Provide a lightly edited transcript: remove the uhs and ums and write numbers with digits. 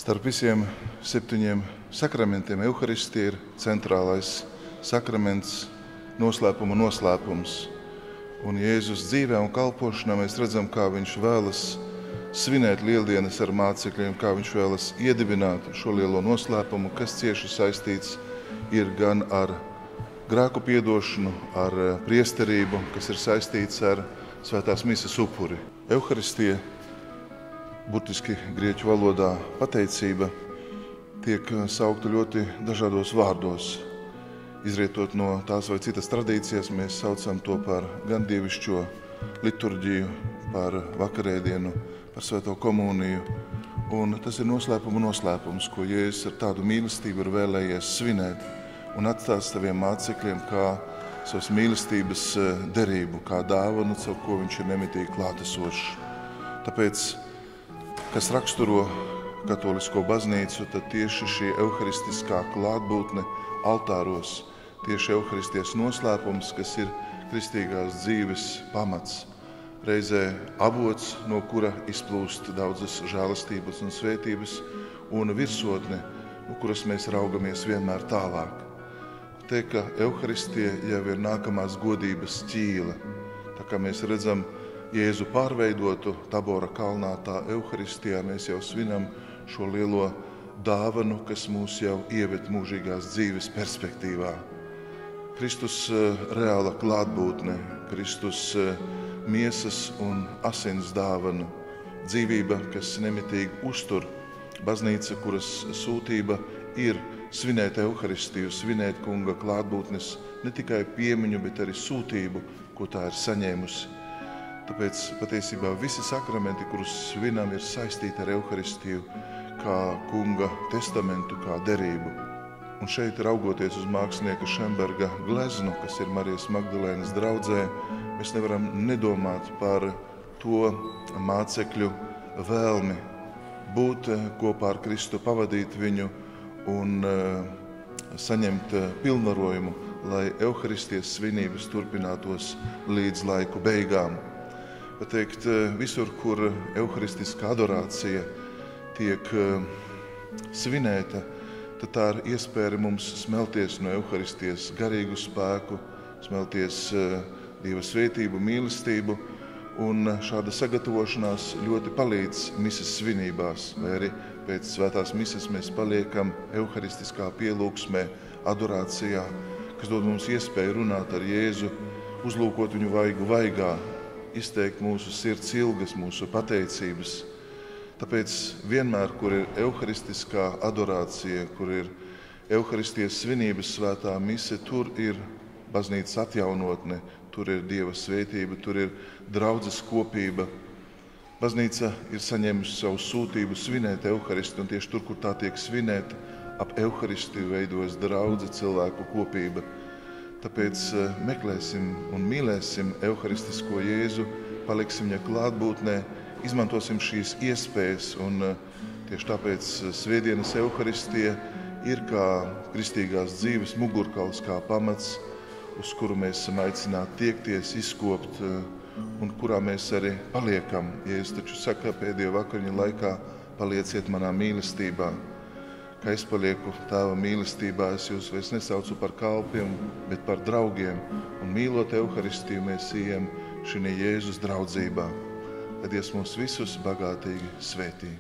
Starp visiem 7 sakramentiem Euharistija ir centrālais sakraments, noslēpuma noslēpums. Un Jēzus dzīvē un kalpošanā mēs redzam, kā viņš vēlas svinēt lieldienas ar mācekļiem, kā viņš vēlas iedibināt šo lielo noslēpumu, kas cieši saistīts ir gan ar grēku piedošanu, ar priesterību, kas ir saistīts ar svētās mises upuri. Euharistija, burtiski grieķu valodā pateicība, tiek saukta ļoti dažādos vārdos. Izrietot no tās vai citas tradīcijas, mēs saucam to par gan dievišķo liturģiju, par vakarēdienu, par svēto komuniju. Un tas ir noslēpuma noslēpums, ko Jēzus ar tādu mīlestību ir vēlējies svinēt un atstāt saviem mācekļiem kā savas mīlestības derību, kā dāvanu, caur ko viņš ir nemitīgi klātesošs. Tāpēc, kas raksturo katolisko baznīcu, tad tieši šī euharistiskā klātbūtne altāros, tieši euharistijas noslēpums, kas ir kristīgās dzīves pamats, reizē avots, no kura izplūst daudzas žēlastības un svētības, un virsotne, no kuras mēs raugamies vienmēr tālāk. Te, ka Euharistija jau ir nākamās godības ķīla, tā kā mēs redzam Jēzu pārveidotu Tabora kalnā, tā Euharistijā mēs jau svinam šo lielo dāvanu, kas mūs jau ieved mūžīgās dzīves perspektīvā. Kristus reāla klātbūtne, Kristus miesas un asins dāvana, dzīvība, kas nemitīgi uztur, baznīca, kuras sūtība ir svinēt Euharistiju, svinēt kunga klātbūtnes, ne tikai piemiņu, bet arī sūtību, ko tā ir saņēmusi. Tāpēc patiesībā visi sakramenti, kurus svinam, ir saistīti ar Euharistiju, kā kunga testamentu, kā derību. Un šeit, raugoties uz mākslinieka Šemberga gleznu, kas ir Marijas Magdalēnas draudzē, mēs nevaram nedomāt par to mācekļu vēlmi būt kopā ar Kristu, pavadīt viņu un saņemt pilnvarojumu, lai Euharistijas svinības turpinātos līdz laiku beigām. Pateikt, visur, kur euharistiskā adorācija tiek svinēta, tad tā ir iespēja mums smelties no Euharistijas garīgu spēku, smelties Dieva svētību, mīlestību, un šāda sagatavošanās ļoti palīdz mises svinībās, vai arī pēc svētās mises mēs paliekam euharistiskā pielūgsmē, adorācijā, kas dod mums iespēju runāt ar Jēzu, uzlūkot viņu vaigu vaigā, izteikt mūsu sirds ilgas, mūsu pateicības. Tāpēc vienmēr, kur ir euharistiskā adorācija, kur ir Euharistijas svinības svētā mise, tur ir baznīcas atjaunotne, tur ir Dieva svētība, tur ir draudzes kopība. Baznīca ir saņēmusi savu sūtību svinēt Euharistiju, un tieši tur, kur tā tiek svinēta, ap Euharistiju veidojas draudze, cilvēku kopība. Tāpēc meklēsim un mīlēsim euharistisko Jēzu, paliksim viņa klātbūtnē, izmantosim šīs iespējas, un tieši tāpēc svētdienas Euharistija ir kā kristīgās dzīves mugurkauls, kā pamats, uz kuru mēs esam aicināti tiekties, izkopt, un kurā mēs arī paliekam. Jēzus taču saka pēdējo vakariņu laikā: palieciet manā mīlestībā. Kā es palieku Tēva mīlestībā, es jūs vairs nesaucu par kalpiem, bet par draugiem. Un mīlot Euharistiju, mēs ejam šī Jēzus draudzībā. Tad Dievs mūs visus bagātīgi svētī.